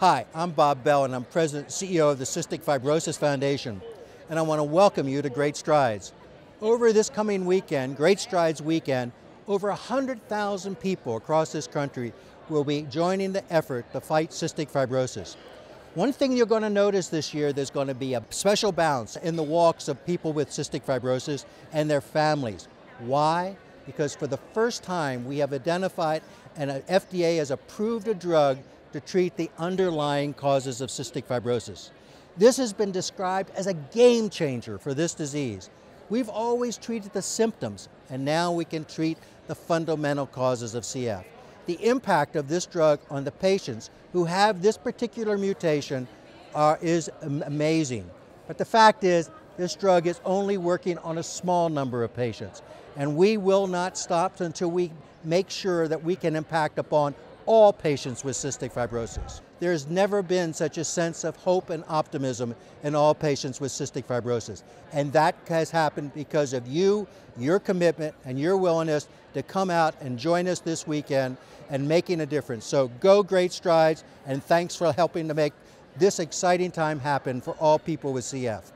Hi, I'm Bob Bell and I'm President and CEO of the Cystic Fibrosis Foundation, and I want to welcome you to Great Strides. Over this coming weekend, Great Strides weekend, over 100,000 people across this country will be joining the effort to fight cystic fibrosis. One thing you're going to notice this year, there's going to be a special bounce in the walks of people with cystic fibrosis and their families. Why? Because for the first time we have identified and FDA has approved a drug to treat the underlying causes of cystic fibrosis. This has been described as a game changer for this disease. We've always treated the symptoms, and now we can treat the fundamental causes of CF. The impact of this drug on the patients who have this particular mutation is amazing. But the fact is, this drug is only working on a small number of patients, and we will not stop until we make sure that we can impact upon all patients with cystic fibrosis. There has never been such a sense of hope and optimism in all patients with cystic fibrosis. And that has happened because of you, your commitment, and your willingness to come out and join us this weekend and making a difference. So go Great Strides, and thanks for helping to make this exciting time happen for all people with CF.